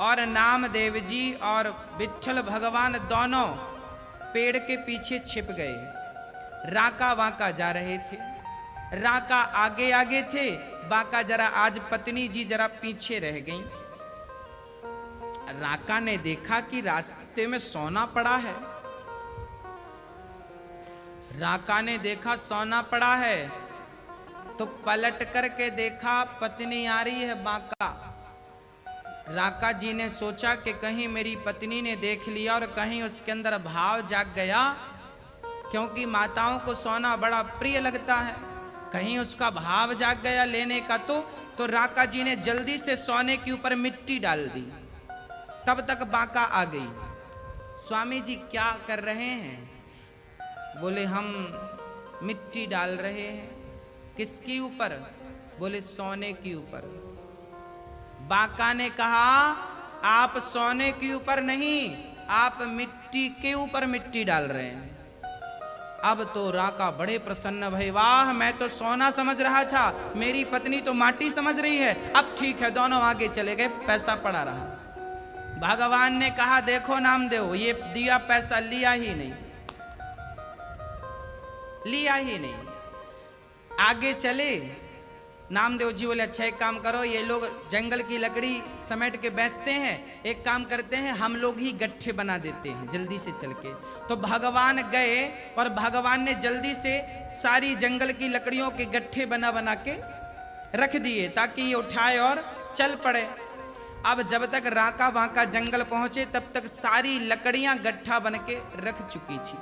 और नामदेव जी और विट्ठल भगवान दोनों पेड़ के पीछे छिप गए। राका वाका जा रहे थे, राका आगे आगे थे, बाका जरा आज पत्नी जी जरा पीछे रह गई। राका ने देखा कि रास्ते में सोना पड़ा है। राका ने देखा सोना पड़ा है तो पलट करके देखा पत्नी आ रही है बाका। राका जी ने सोचा कि कहीं मेरी पत्नी ने देख लिया और कहीं उसके अंदर भाव जाग गया, क्योंकि माताओं को सोना बड़ा प्रिय लगता है, कहीं उसका भाव जाग गया लेने का। तो राका जी ने जल्दी से सोने के ऊपर मिट्टी डाल दी। तब तक बाका आ गई। स्वामी जी क्या कर रहे हैं? बोले हम मिट्टी डाल रहे हैं। किसके ऊपर? बोले सोने के ऊपर। बाका ने कहा आप सोने के ऊपर नहीं, आप मिट्टी के ऊपर मिट्टी डाल रहे हैं। अब तो राका बड़े प्रसन्न भई, वाह मैं तो सोना समझ रहा था, मेरी पत्नी तो माटी समझ रही है। अब ठीक है, दोनों आगे चले गए, पैसा पड़ा रहा। भगवान ने कहा देखो नामदेव, ये दिया पैसा लिया ही नहीं, लिया ही नहीं। आगे चले। नामदेव जी बोले अच्छा एक काम करो, ये लोग जंगल की लकड़ी समेट के बेचते हैं, एक काम करते हैं हम लोग ही गट्ठे बना देते हैं जल्दी से चल के। तो भगवान गए और भगवान ने जल्दी से सारी जंगल की लकड़ियों के गट्ठे बना बना के रख दिए ताकि ये उठाए और चल पड़े। अब जब तक राका बाका जंगल पहुंचे तब तक सारी लकड़ियां गट्ठा बन के रख चुकी थी।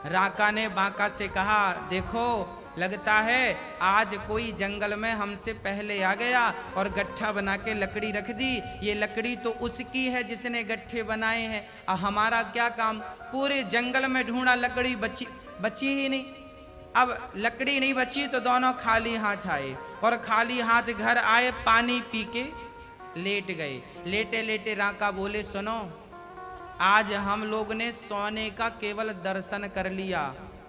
राका ने बाका से कहा देखो लगता है आज कोई जंगल में हमसे पहले आ गया और गट्ठा बना के लकड़ी रख दी। ये लकड़ी तो उसकी है जिसने गट्ठे बनाए हैं, और हमारा क्या काम? पूरे जंगल में ढूंढा, लकड़ी बची ही नहीं। अब लकड़ी नहीं बची तो दोनों खाली हाथ आए और खाली हाथ घर आए, पानी पी के लेट गए। लेटे लेटे राका बोले सुनो, आज हम लोग ने सोने का केवल दर्शन कर लिया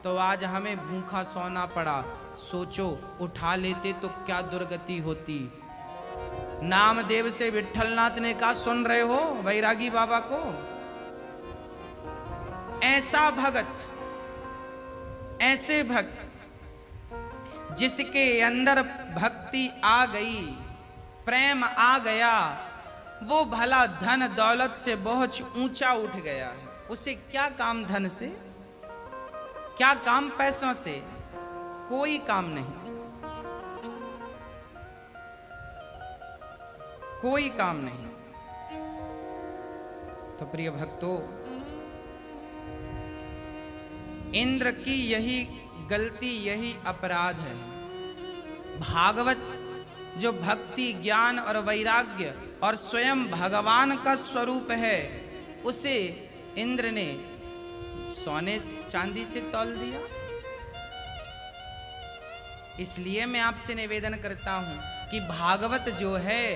तो आज हमें भूखा सोना पड़ा। सोचो उठा लेते तो क्या दुर्गति होती। नामदेव से विट्ठलनाथ ने कहा सुन रहे हो वैरागी बाबा को? ऐसा भगत, ऐसे भक्त जिसके अंदर भक्ति आ गई, प्रेम आ गया, वो भला धन दौलत से बहुत ऊंचा उठ गया है। उसे क्या काम धन से, क्या काम पैसों से? कोई काम नहीं, कोई काम नहीं। तो प्रिय भक्तों, इंद्र की यही गलती, यही अपराध है। भागवत जो भक्ति, ज्ञान और वैराग्य और स्वयं भगवान का स्वरूप है, उसे इंद्र ने सोने चांदी से तौल दिया। इसलिए मैं आपसे निवेदन करता हूं कि भागवत जो है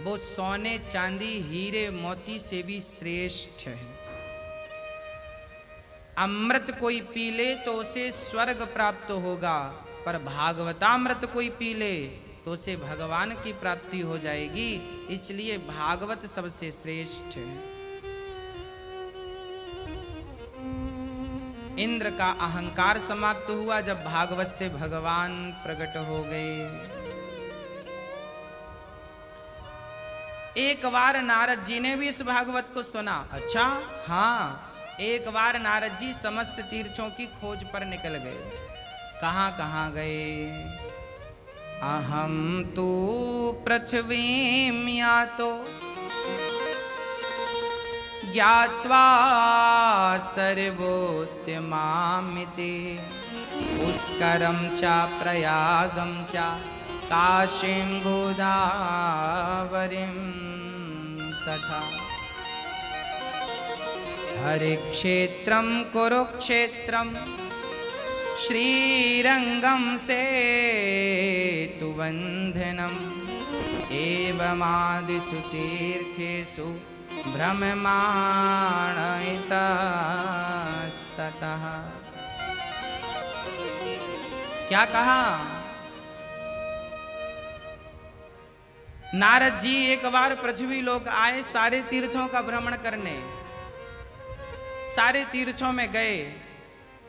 वो सोने चांदी हीरे मोती से भी श्रेष्ठ है। अमृत कोई पी ले तो उसे स्वर्ग प्राप्त होगा, पर भागवतामृत कोई पी ले तो उसे भगवान की प्राप्ति हो जाएगी। इसलिए भागवत सबसे श्रेष्ठ है। इंद्र का अहंकार समाप्त हुआ जब भागवत से भगवान प्रकट हो गए। एक बार नारद जी ने भी इस भागवत को सुना। अच्छा हाँ, एक बार नारद जी समस्त तीर्थों की खोज पर निकल गए। कहां कहां गए? अहम तु पृथ्वीं यातो ज्ञात्वा सर्वोत्तमामिति पुष्करं च प्रयागं च काशीं गोदावरीं तथा हरिक्षेत्रं कुरुक्षेत्रं श्रीरंगं सेतुबन्धनम् एवमादिषु तीर्थेषु भ्रममाणस्ततः। क्या कहा? नारद जी एक बार पृथ्वी लोक आए सारे तीर्थों का भ्रमण करने, सारे तीर्थों में गए,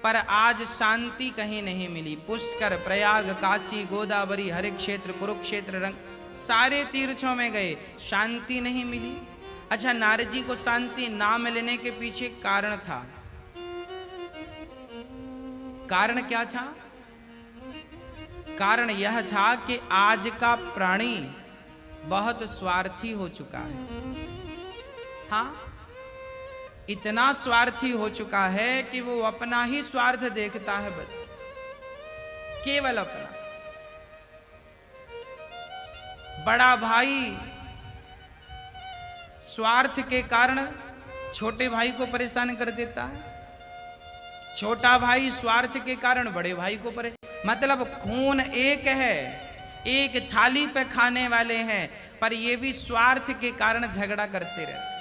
पर आज शांति कहीं नहीं मिली। पुष्कर, प्रयाग, काशी, गोदावरी, हरि क्षेत्र, कुरुक्षेत्र, रंग, सारे तीर्थों में गए, शांति नहीं मिली। अच्छा, नारद जी को शांति ना मिलने के पीछे कारण था। कारण क्या था? कारण यह था कि आज का प्राणी बहुत स्वार्थी हो चुका है। हाँ, इतना स्वार्थी हो चुका है कि वो अपना ही स्वार्थ देखता है, बस केवल अपना। बड़ा भाई स्वार्थ के कारण छोटे भाई को परेशान कर देता है, छोटा भाई स्वार्थ के कारण बड़े भाई को मतलब खून एक है, एक थाली पे खाने वाले हैं, पर ये भी स्वार्थ के कारण झगड़ा करते रहते।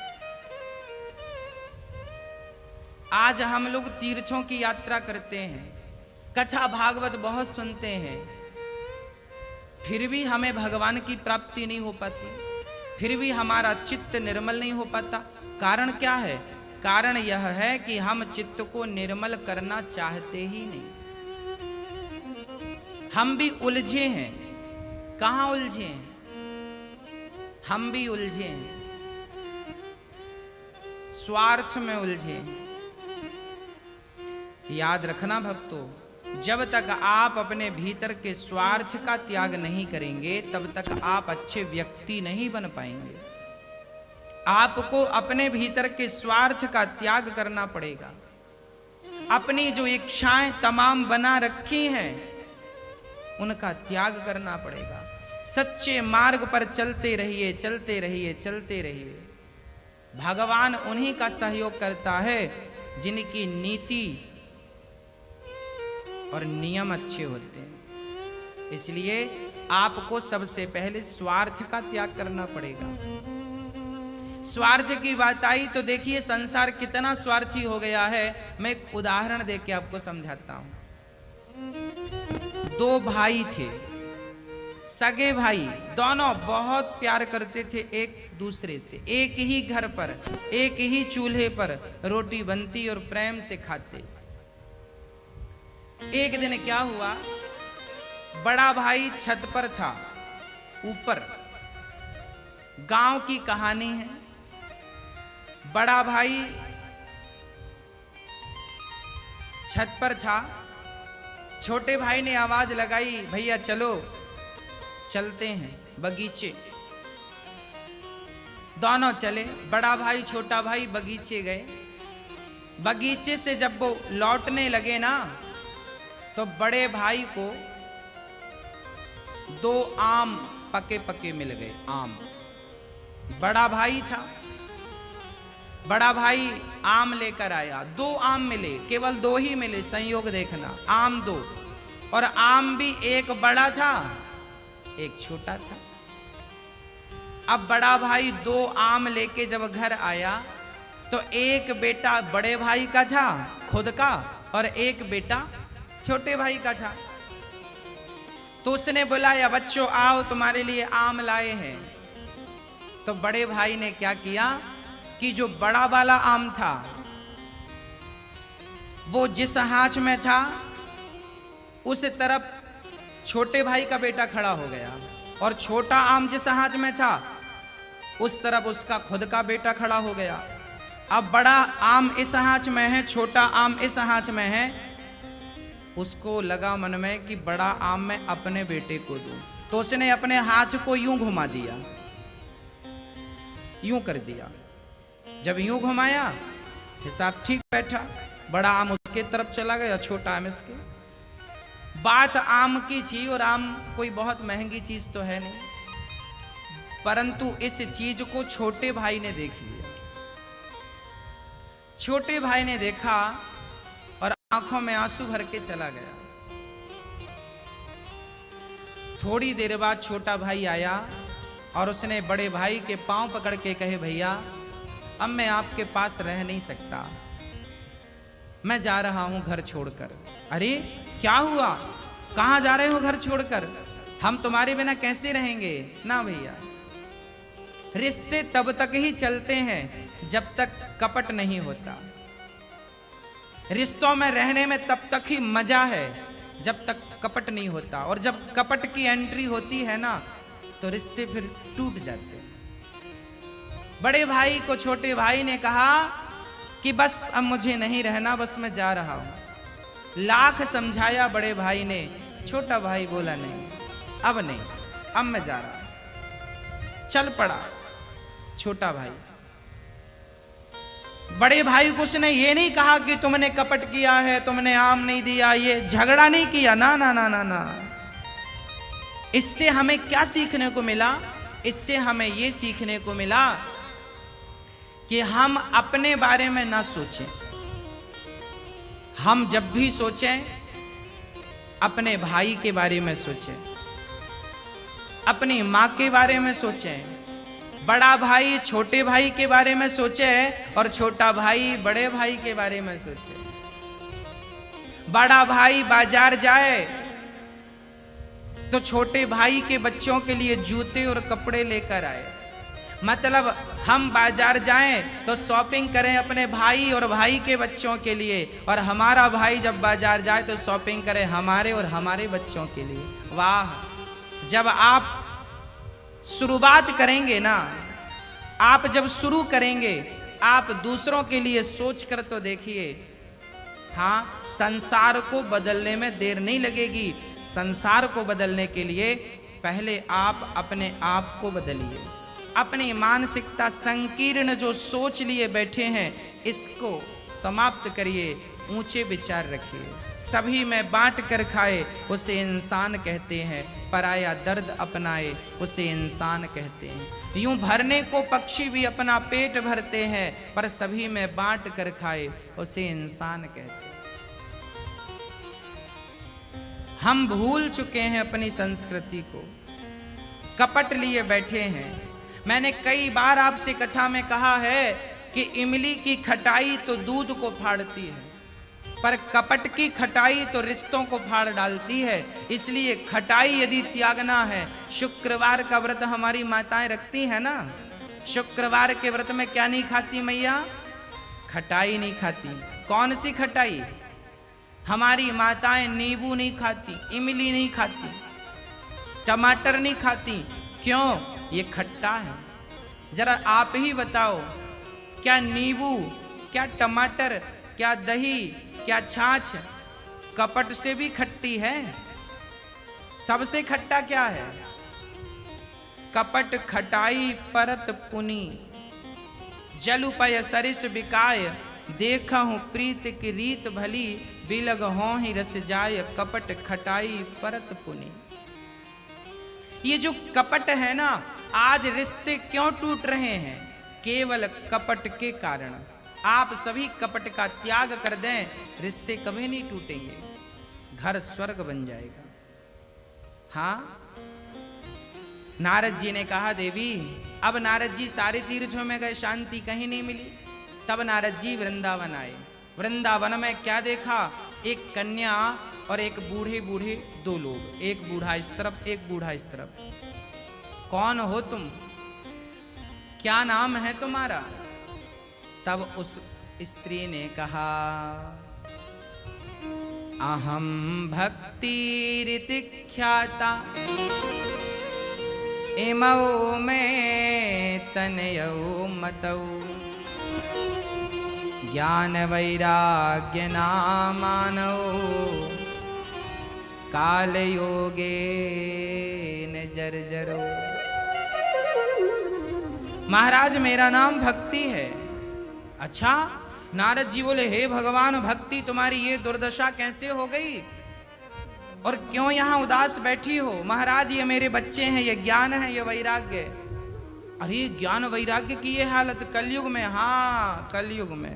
आज हम लोग तीर्थों की यात्रा करते हैं, कथा भागवत बहुत सुनते हैं, फिर भी हमें भगवान की प्राप्ति नहीं हो पाती, फिर भी हमारा चित्त निर्मल नहीं हो पाता। कारण क्या है? कारण यह है कि हम चित्त को निर्मल करना चाहते ही नहीं। हम भी उलझे हैं। कहां उलझे हैं? हम भी उलझे हैं, स्वार्थ में उलझे हैं। याद रखना भक्तों, जब तक आप अपने भीतर के स्वार्थ का त्याग नहीं करेंगे, तब तक आप अच्छे व्यक्ति नहीं बन पाएंगे। आपको अपने भीतर के स्वार्थ का त्याग करना पड़ेगा। अपनी जो इच्छाएं तमाम बना रखी हैं, उनका त्याग करना पड़ेगा। सच्चे मार्ग पर चलते रहिए, चलते रहिए, चलते रहिए। भगवान उन्हीं का सहयोग करता है जिनकी नीति और नियम अच्छे होते हैं। इसलिए आपको सबसे पहले स्वार्थ का त्याग करना पड़ेगा। स्वार्थ की बात आई तो देखिए संसार कितना स्वार्थी हो गया है। मैं एक उदाहरण देके आपको समझाता हूं। दो भाई थे, सगे भाई, दोनों बहुत प्यार करते थे एक दूसरे से। एक ही घर पर, एक ही चूल्हे पर रोटी बनती और प्रेम से खाते। एक दिन क्या हुआ, बड़ा भाई छत पर था, ऊपर। गांव की कहानी है। बड़ा भाई छत पर था, छोटे भाई ने आवाज लगाई, भैया चलो चलते हैं बगीचे। दोनों चले, बड़ा भाई छोटा भाई बगीचे गए। बगीचे से जब वो लौटने लगे ना, तो बड़े भाई को दो आम पके पके मिल गए। आम, बड़ा भाई था, बड़ा भाई आम लेकर आया। दो आम मिले, केवल दो ही मिले, संयोग देखना, आम दो। और आम भी एक बड़ा था एक छोटा था। अब बड़ा भाई दो आम लेके जब घर आया तो एक बेटा बड़े भाई का था खुद का, और एक बेटा छोटे भाई का था। तो उसने बुलाया, बच्चों आओ तुम्हारे लिए आम लाए हैं। तो बड़े भाई ने क्या किया कि जो बड़ा वाला आम था वो जिस हाथ में था उस तरफ छोटे भाई का बेटा खड़ा हो गया, और छोटा आम जिस हाथ में था उस तरफ उसका खुद का बेटा खड़ा हो गया। अब बड़ा आम इस हाथ में है, छोटा आम इस हाथ में है। उसको लगा मन में कि बड़ा आम मैं अपने बेटे को दूं, तो उसने अपने हाथ को यूं घुमा दिया, यूं कर दिया। जब यूं घुमाया हिसाब ठीक बैठा, बड़ा आम उसके तरफ चला गया, छोटा आम इसके। बात आम की थी, और आम कोई बहुत महंगी चीज तो है नहीं, परंतु इस चीज को छोटे भाई ने देख लिया। छोटे भाई ने देखा और आंखों में आंसू भर के चला गया। थोड़ी देर बाद छोटा भाई आया और उसने बड़े भाई के पांव पकड़ के कहे, भैया अब मैं आपके पास रह नहीं सकता, मैं जा रहा हूं घर छोड़कर। अरे क्या हुआ, कहां जा रहे हो घर छोड़कर? हम तुम्हारे बिना कैसे रहेंगे? ना भैया, रिश्ते तब तक ही चलते हैं जब तक कपट नहीं होता। रिश्तों में रहने में तब तक ही मजा है जब तक कपट नहीं होता, और जब कपट की एंट्री होती है ना तो रिश्ते फिर टूट जाते हैं। बड़े भाई को छोटे भाई ने कहा कि बस अब मुझे नहीं रहना, बस मैं जा रहा हूं। लाख समझाया बड़े भाई ने, छोटा भाई बोला नहीं, अब नहीं, अब मैं जा रहा हूं। चल पड़ा छोटा भाई। बड़े भाई को उसने ये नहीं कहा कि तुमने कपट किया है, तुमने आम नहीं दिया, ये झगड़ा नहीं किया, ना ना ना ना ना। इससे हमें क्या सीखने को मिला? इससे हमें ये सीखने को मिला कि हम अपने बारे में ना सोचें। हम जब भी सोचें अपने भाई के बारे में सोचें, अपनी माँ के बारे में सोचें, बड़ा भाई छोटे भाई के बारे में सोचे और छोटा भाई बड़े भाई के बारे में सोचे। बड़ा भाई बाजार जाए तो छोटे भाई के बच्चों के लिए जूते और कपड़े लेकर आए। मतलब हम बाजार जाएं तो शॉपिंग करें अपने भाई और भाई के बच्चों के लिए, और हमारा भाई जब बाजार जाए तो शॉपिंग करे हमारे और हमारे बच्चों के लिए। वाह! जब आप शुरुआत करेंगे ना, आप जब शुरू करेंगे, आप दूसरों के लिए सोच कर तो देखिए। हाँ, संसार को बदलने में देर नहीं लगेगी। संसार को बदलने के लिए पहले आप अपने आप को बदलिए। अपनी मानसिकता संकीर्ण जो सोच लिए बैठे हैं, इसको समाप्त करिए। ऊंचे विचार रखिए। सभी में बांट कर खाए उसे इंसान कहते हैं, पराया दर्द अपनाए उसे इंसान कहते हैं। यूं भरने को पक्षी भी अपना पेट भरते हैं, पर सभी में बांट कर खाए उसे इंसान कहते हैं। हम भूल चुके हैं अपनी संस्कृति को, कपट लिए बैठे हैं। मैंने कई बार आपसे कथा में कहा है कि इमली की खटाई तो दूध को फाड़ती है, पर कपट की खटाई तो रिश्तों को फाड़ डालती है। इसलिए खटाई यदि त्यागना है, शुक्रवार का व्रत हमारी माताएं रखती हैं ना, शुक्रवार के व्रत में क्या नहीं खाती मैया? खटाई नहीं खाती। कौन सी खटाई? हमारी माताएं नींबू नहीं खाती, इमली नहीं खाती, टमाटर नहीं खाती। क्यों? ये खट्टा है। जरा आप ही बताओ, क्या नींबू, क्या टमाटर, क्या दही, क्या छाछ कपट से भी खट्टी है? सबसे खट्टा क्या है? कपट खटाई परत पुनी, जलुपय सरिस बिकाय, देखा हूं प्रीत की रीत भली, बिलग हो ही रस जाय, कपट खटाई परत पुनी। ये जो कपट है ना, आज रिश्ते क्यों टूट रहे हैं? केवल कपट के कारण। आप सभी कपट का त्याग कर दें, रिश्ते कभी नहीं टूटेंगे, घर स्वर्ग बन जाएगा। हाँ, नारद जी ने कहा देवी, अब नारद जी सारे तीर्थों में गए, शांति कहीं नहीं मिली। तब नारद जी वृंदावन आए। वृंदावन में क्या देखा? एक कन्या और एक बूढ़े बूढ़े दो लोग, एक बूढ़ा इस तरफ, एक बूढ़ा इस तरफ। कौन हो तुम? क्या नाम है तुम्हारा? तब उस स्त्री ने कहा, अहम भक्ति ख्याता, इमौ में तनयौ मतौ, ज्ञान वैराग्य नामानौ, काल योगे न जर्जरो। महाराज मेरा नाम भक्ति है। अच्छा, नारद जी बोले, हे भगवान, भक्ति तुम्हारी ये दुर्दशा कैसे हो गई और क्यों यहाँ उदास बैठी हो? महाराज ये मेरे बच्चे हैं, ये ज्ञान है, ये वैराग्य। अरे ज्ञान वैराग्य की ये हालत कलयुग में? हाँ, कलयुग में,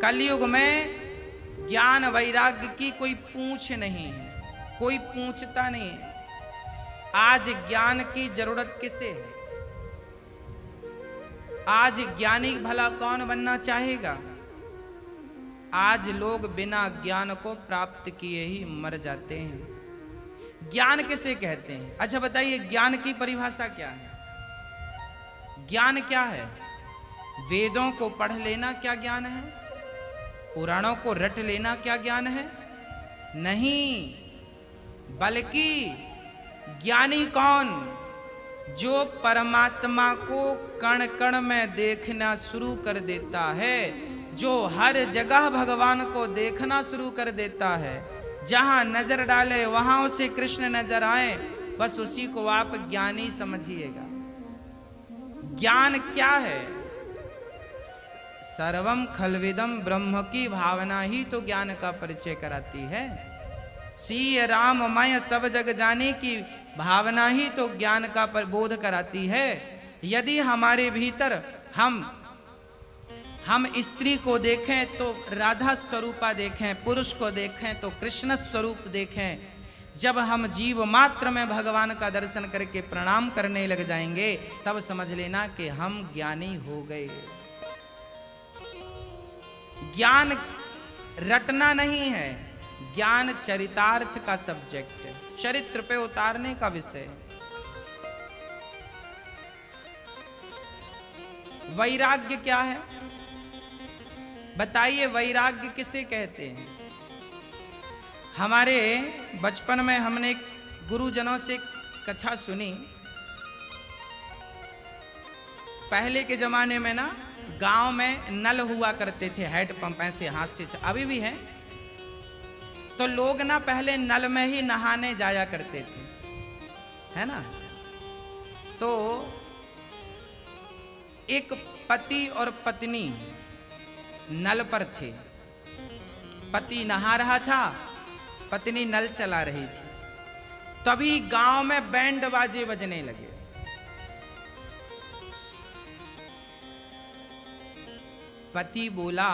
कलयुग में ज्ञान वैराग्य की कोई पूछ नहीं है, कोई पूछता नहीं है। आज ज्ञान की जरूरत किसे है? आज ज्ञानी भला कौन बनना चाहेगा? आज लोग बिना ज्ञान को प्राप्त किए ही मर जाते हैं। ज्ञान किसे कहते हैं? अच्छा बताइए, ज्ञान की परिभाषा क्या है? ज्ञान क्या है? वेदों को पढ़ लेना क्या ज्ञान है? पुराणों को रट लेना क्या ज्ञान है? नहीं, बल्कि ज्ञानी कौन? जो परमात्मा को कण कण में देखना शुरू कर देता है, जो हर जगह भगवान को देखना शुरू कर देता है, जहां नजर डाले वहां उसे कृष्ण नजर आए, बस उसी को आप ज्ञानी समझिएगा। ज्ञान क्या है? सर्वम खलविदम ब्रह्म की भावना ही तो ज्ञान का परिचय कराती है। सीय राममय सब जग जाने की भावना ही तो ज्ञान का प्रबोध कराती है। यदि हमारे भीतर हम स्त्री को देखें तो राधा स्वरूपा देखें, पुरुष को देखें तो कृष्ण स्वरूप देखें, जब हम जीव मात्र में भगवान का दर्शन करके प्रणाम करने लग जाएंगे, तब समझ लेना कि हम ज्ञानी हो गए। ज्ञान रटना नहीं है, ज्ञान चरितार्थ का सब्जेक्ट है, चरित्र पे उतारने का विषय है। वैराग्य क्या है? बताइए, वैराग्य किसे कहते हैं? हमारे बचपन में हमने गुरुजनों से कथा सुनी। पहले के जमाने में ना गांव में नल हुआ करते थे, हैंडपंप ऐसे हाथ से, अभी भी है। तो लोग ना पहले नल में ही नहाने जाया करते थे, है ना। तो एक पति और पत्नी नल पर थे। पति नहा रहा था, पत्नी नल चला रही थी। तभी गांव में बैंड बाजे बजने लगे। पति बोला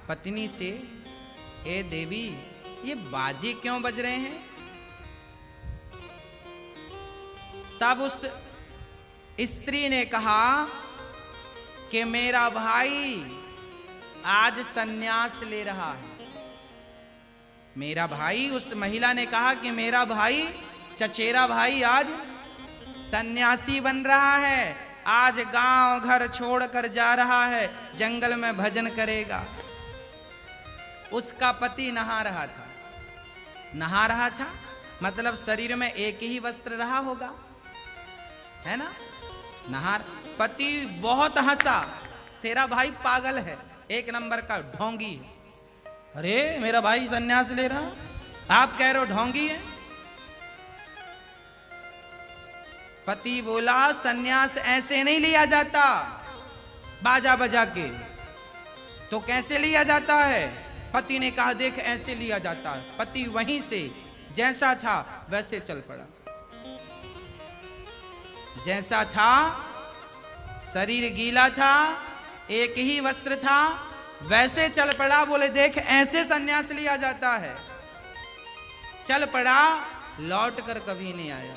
पत्नी से, ए देवी, ये बाजे क्यों बज रहे हैं? तब उस स्त्री ने कहा कि मेरा भाई आज सन्यास ले रहा है। मेरा भाई, उस महिला ने कहा कि मेरा भाई, चचेरा भाई आज सन्यासी बन रहा है, आज गांव घर छोड़कर जा रहा है, जंगल में भजन करेगा। उसका पति नहा रहा था। नहा रहा था मतलब शरीर में एक ही वस्त्र रहा होगा, है ना। नहा, पति बहुत हंसा, तेरा भाई पागल है, एक नंबर का ढोंगी है। अरे मेरा भाई सन्यास ले रहा, आप कह रहे हो ढोंगी है। पति बोला सन्यास ऐसे नहीं लिया जाता बाजा बजा के। तो कैसे लिया जाता है? पति ने कहा देख ऐसे लिया जाता है। पति वहीं से जैसा था वैसे चल पड़ा। जैसा था, शरीर गीला था, एक ही वस्त्र था, वैसे चल पड़ा। बोले देख ऐसे सन्यास लिया जाता है। चल पड़ा, लौट कर कभी नहीं आया,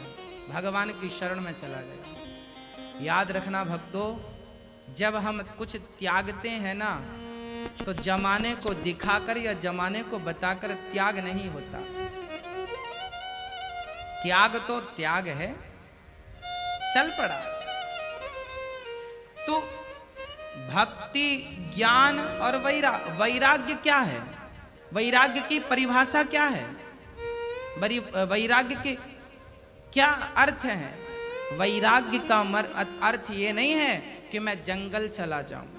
भगवान की शरण में चला गया। याद रखना भक्तों, जब हम कुछ त्यागते हैं ना, तो जमाने को दिखाकर या जमाने को बताकर त्याग नहीं होता। त्याग तो त्याग है, चल पड़ा। तो भक्ति, ज्ञान और वैराग्य क्या है? वैराग्य की परिभाषा क्या है? वैराग्य के क्या अर्थ है? वैराग्य का अर्थ ये नहीं है कि मैं जंगल चला जाऊं।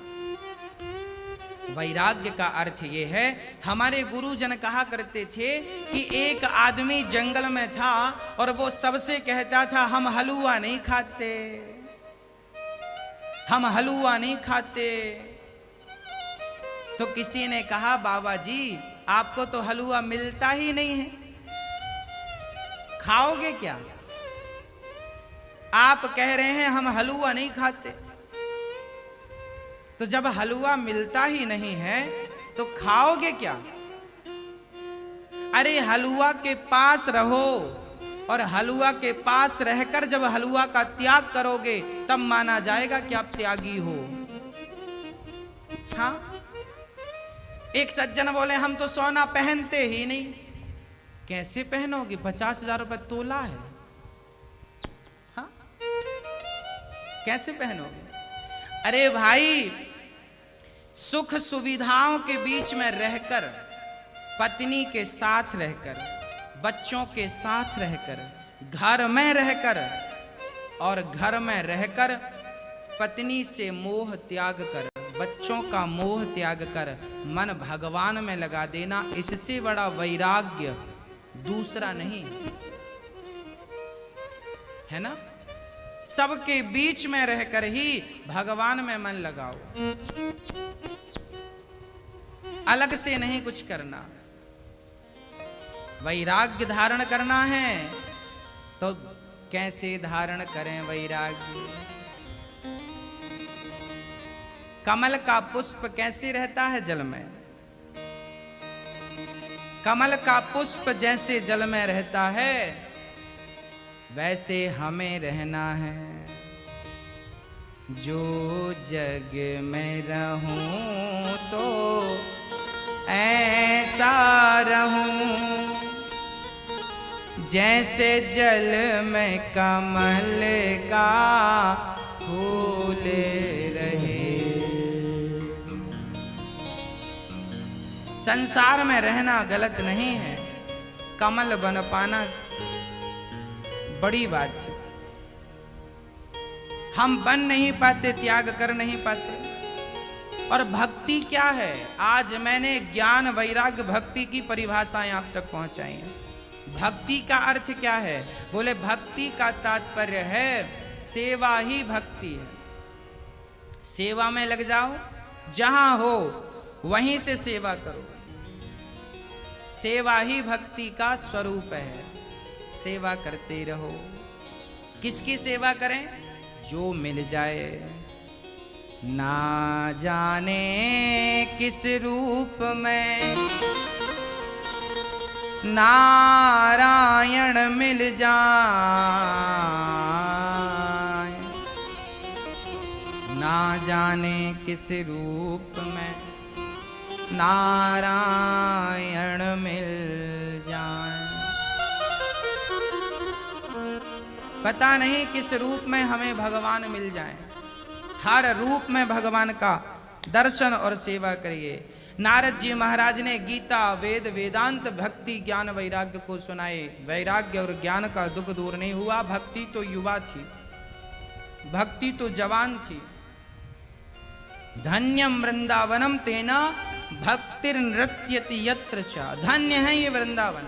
वैराग्य का अर्थ ये है, हमारे गुरुजन कहा करते थे कि एक आदमी जंगल में था और वो सबसे कहता था हम हलवा नहीं खाते, हम हलवा नहीं खाते। तो किसी ने कहा बाबा जी आपको तो हलवा मिलता ही नहीं है, खाओगे क्या? आप कह रहे हैं हम हलवा नहीं खाते। तो जब हलवा मिलता ही नहीं है तो खाओगे क्या? अरे हलवा के पास रहो और हलवा के पास रहकर जब हलवा का त्याग करोगे तब माना जाएगा कि आप त्यागी हो। हाँ, एक सज्जन बोले हम तो सोना पहनते ही नहीं। कैसे पहनोगे? 50,000 रुपए तोला है। हाँ, कैसे पहनोगे? अरे भाई, सुख सुविधाओं के बीच में रहकर, पत्नी के साथ रहकर, बच्चों के साथ रहकर, घर में रहकर, और घर में रहकर पत्नी से मोह त्याग कर, बच्चों का मोह त्याग कर मन भगवान में लगा देना, इससे बड़ा वैराग्य दूसरा नहीं है ना। सबके बीच में रहकर ही भगवान में मन लगाओ, अलग से नहीं कुछ करना। वैराग्य धारण करना है तो कैसे धारण करें वैराग्य? कमल का पुष्प कैसे रहता है जल में? कमल का पुष्प जैसे जल में रहता है, वैसे हमें रहना है। जो जग में रहूं तो ऐसा रहूं, जैसे जल में कमल का फूल रहे। संसार में रहना गलत नहीं है, कमल बन पाना बड़ी बात है। हम बन नहीं पाते, त्याग कर नहीं पाते। और भक्ति क्या है? आज मैंने ज्ञान वैराग्य भक्ति की परिभाषाएं आप तक पहुंचाई हैं। भक्ति का अर्थ क्या है? बोले भक्ति का तात्पर्य है सेवा ही भक्ति है। सेवा में लग जाओ, जहां हो वहीं से सेवा करो। सेवा ही भक्ति का स्वरूप है। सेवा करते रहो। किसकी सेवा करें? जो मिल जाए। ना जाने किस रूप में नारायण मिल जाए, ना जाने किस रूप में नारायण मिल जाए। पता नहीं किस रूप में हमें भगवान मिल जाए। हर रूप में भगवान का दर्शन और सेवा करिए। नारद जी महाराज ने गीता, वेद, वेदांत, भक्ति, ज्ञान, वैराग्य को सुनाए। वैराग्य और ज्ञान का दुख दूर नहीं हुआ। भक्ति तो युवा थी, भक्ति तो जवान थी। धन्यम वृंदावनम तेना भक्तिर नृत्यति यत्र च। धन्य है ये वृंदावन,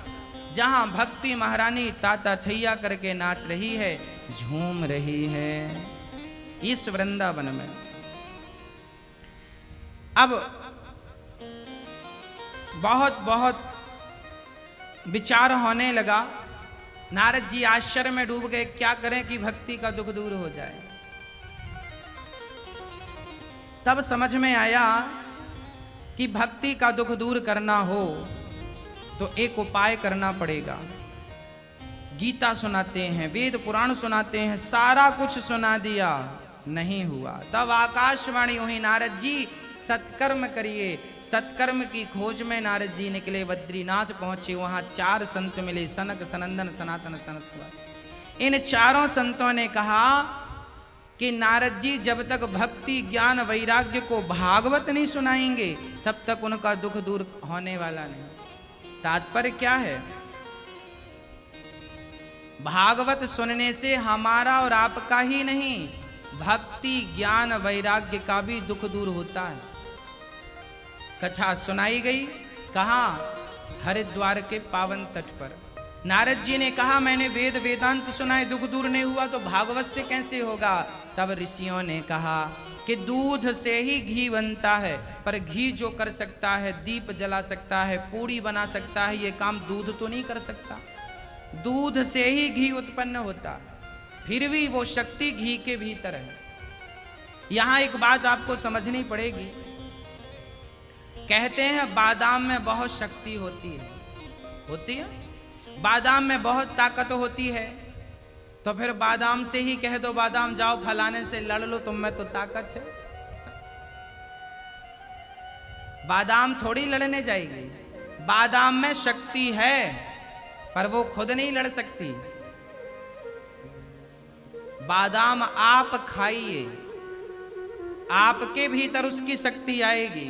जहां भक्ति महारानी ताता थैया करके नाच रही है, झूम रही है इस वृंदावन में। अब बहुत बहुत विचार होने लगा। नारद जी आश्चर्य में डूब गए, क्या करें कि भक्ति का दुख दूर हो जाए। तब समझ में आया कि भक्ति का दुख दूर करना हो तो एक उपाय करना पड़ेगा। गीता सुनाते हैं, वेद पुराण सुनाते हैं, सारा कुछ सुना दिया, नहीं हुआ। तब आकाशवाणी हुई, नारद जी सत्कर्म करिए। सत्कर्म की खोज में नारद जी निकले, बद्रीनाथ पहुंचे। वहां 4 संत मिले, सनक, सनंदन, सनातन, सनत। इन चारों संतों ने कहा कि नारद जी जब तक भक्ति, ज्ञान, वैराग्य को भागवत नहीं सुनाएंगे तब तक उनका दुख दूर होने वाला नहीं। तात्पर्य क्या है? भागवत सुनने से हमारा और आपका ही नहीं, भक्ति, ज्ञान, वैराग्य का भी दुख दूर होता है। कथा सुनाई गई, कहाँ? हरिद्वार के पावन तट पर। नारद जी ने कहा मैंने वेद वेदांत सुनाए, दुख दूर नहीं हुआ तो भागवत से कैसे होगा? तब ऋषियों ने कहा कि दूध से ही घी बनता है, पर घी जो कर सकता है, दीप जला सकता है, पूड़ी बना सकता है, ये काम दूध तो नहीं कर सकता। दूध से ही घी उत्पन्न होता, फिर भी वो शक्ति घी के भीतर है। यहां एक बात आपको समझनी पड़ेगी। कहते हैं बादाम में बहुत शक्ति होती है, होती है? बादाम में बहुत ताकत होती है, तो फिर बादाम से ही कह दो बादाम जाओ फलाने से लड़ लो, तुम में तो ताकत है। बादाम थोड़ी लड़ने जाएगी, बादाम में शक्ति है। पर वो खुद नहीं लड़ सकती। बादाम आप खाइए, आपके भीतर उसकी शक्ति आएगी,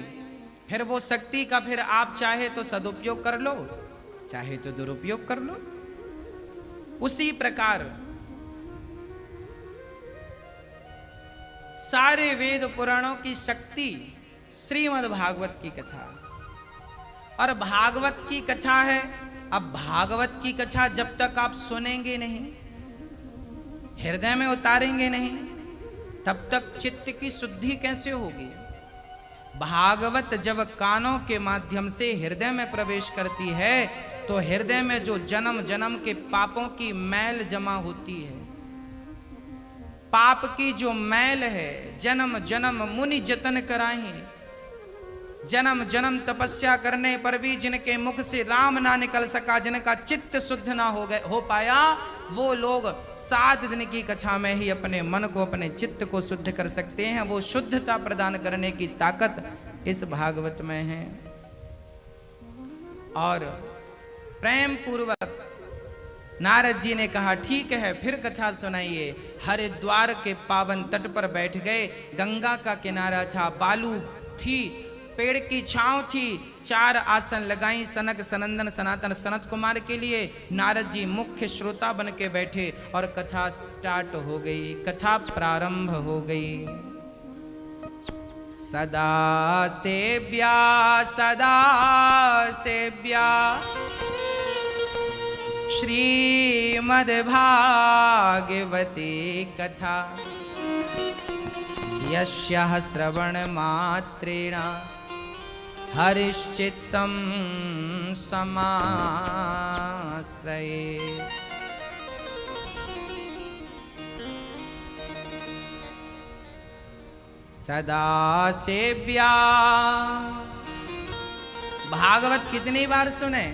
फिर वो शक्ति का फिर आप चाहे तो सदुपयोग कर लो, चाहे तो दुरुपयोग कर लो। उसी प्रकार सारे वेद पुराणों की शक्ति श्रीमद् भागवत की कथा, और भागवत की कथा है। अब भागवत की कथा जब तक आप सुनेंगे नहीं, हृदय में उतारेंगे नहीं, तब तक चित्त की शुद्धि कैसे होगी। भागवत जब कानों के माध्यम से हृदय में प्रवेश करती है तो हृदय में जो जन्म जन्म के पापों की मैल जमा होती है, पाप की जो मैल है, जन्म जन्म मुनि जतन कराएं, जन्म जन्म तपस्या करने पर भी जिनके मुख से राम ना निकल सका, जिनका चित्त शुद्ध ना हो पाया, वो लोग 7 दिन की कथा में ही अपने मन को, अपने चित्त को शुद्ध कर सकते हैं। वो शुद्धता प्रदान करने की ताकत इस भागवत में है। और प्रेम पूर्वक नारद जी ने कहा, ठीक है, फिर कथा सुनाइए। हरिद्वार के पावन तट पर बैठ गए। गंगा का किनारा था, बालू थी, पेड़ की छांव थी, 4 आसन लगाई सनक सनंदन सनातन सनत कुमार के लिए। नारद जी मुख्य श्रोता बन के बैठे और कथा स्टार्ट हो गई, कथा प्रारंभ हो गई। सदा सेव्या सदा सेव्या श्रीमद् भागवती कथा, यस्याः श्रवण मात्रेण हरिश्चित्तं समाश्रये। सदा सेव्या। भागवत कितनी बार सुने?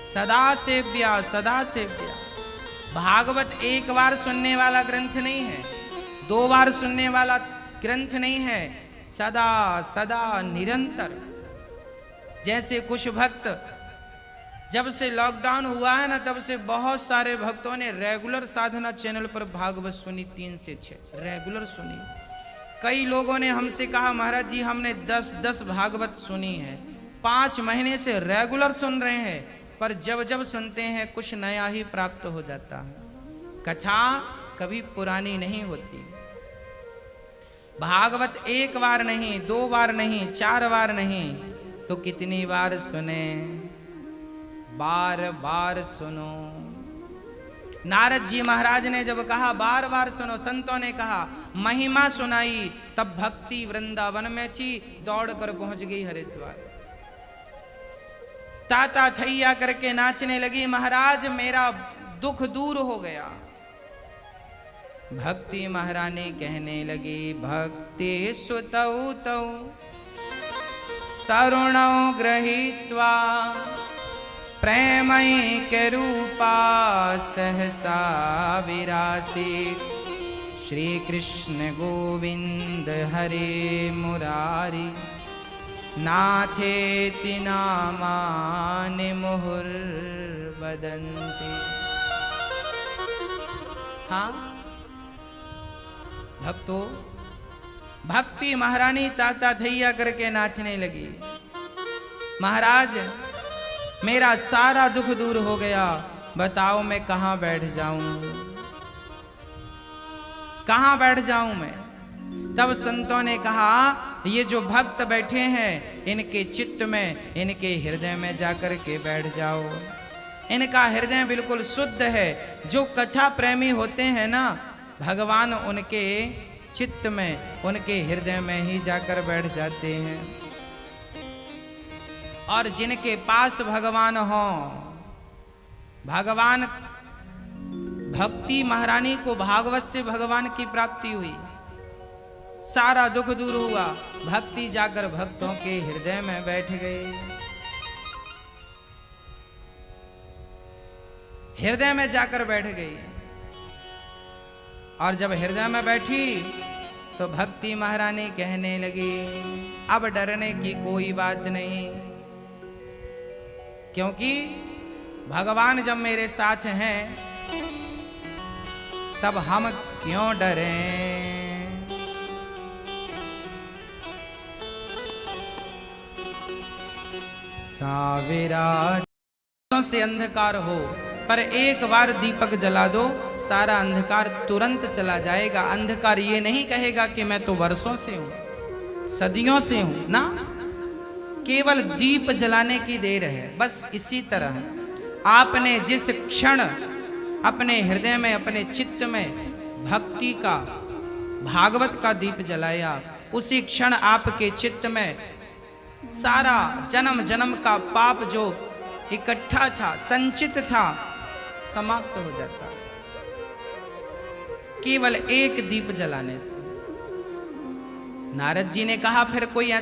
सदा सेव्या, सदा सेव्या। भागवत एक बार सुनने वाला ग्रंथ नहीं है, 2 बार सुनने वाला ग्रंथ नहीं है, सदा सदा निरंतर। जैसे कुछ भक्त, जब से लॉकडाउन हुआ है ना, तब से बहुत सारे भक्तों ने रेगुलर साधना चैनल पर भागवत सुनी, 3 से 6 रेगुलर सुनी। कई लोगों ने हमसे कहा, महाराज जी हमने 10 भागवत सुनी है, 5 महीने से रेगुलर सुन रहे हैं, पर जब जब सुनते हैं कुछ नया ही प्राप्त हो जाता है। कथा कभी पुरानी नहीं होती। भागवत 1 बार नहीं, 2 बार नहीं, 4 बार नहीं, तो कितनी बार सुने? बार बार सुनो। नारद जी महाराज ने जब कहा बार बार सुनो, संतों ने कहा, महिमा सुनाई, तब भक्ति वृंदावन में थी, दौड़ कर पहुंच गई हरिद्वार। ताता ठैया करके नाचने लगी, महाराज मेरा दुख दूर हो गया। भक्ति महारानी कहने लगी, भक्ति सुतौ तौ तरुणौ गृहीत्वा प्रेमैक रूपा सहसा विरासीत्। श्री कृष्ण गोविंद हरे मुरारी नाथेति नामानि मुहुर्वदन्ति। हाँ भक्तों, भक्ति महारानी ताता थैया करके नाचने लगी। महाराज मेरा सारा दुख दूर हो गया, बताओ मैं कहां बैठ जाऊं, कहां बैठ जाऊं मैं? तब संतों ने कहा, ये जो भक्त बैठे हैं इनके चित्त में, इनके हृदय में जाकर के बैठ जाओ। इनका हृदय बिल्कुल शुद्ध है। जो कथा प्रेमी होते हैं ना, भगवान उनके चित्त में, उनके हृदय में ही जाकर बैठ जाते हैं। और जिनके पास भगवान हो, भगवान, भक्ति महारानी को भागवत से भगवान की प्राप्ति हुई, सारा दुख दूर हुआ। भक्ति जाकर भक्तों के हृदय में बैठ गई, हृदय में जाकर बैठ गई। और जब हृदय में बैठी तो भक्ति महारानी कहने लगी, अब डरने की कोई बात नहीं, क्योंकि भगवान जब मेरे साथ हैं तब हम क्यों डरें। सावेरा से अंधकार हो, पर एक बार दीपक जला दो सारा अंधकार तुरंत चला जाएगा। अंधकार ये नहीं कहेगा कि मैं तो वर्षों से हूं, सदियों से हूं ना, केवल दीप जलाने की देर है। बस इसी तरह आपने जिस क्षण अपने हृदय में, अपने चित्त में भक्ति का, भागवत का दीप जलाया, उसी क्षण आपके चित्त में सारा जन्म जन्म का पाप जो इकट्ठा था, संचित था, समाप्त हो जाता केवल एक दीप जलाने से। नारद जी ने कहा फिर कोई ऐसा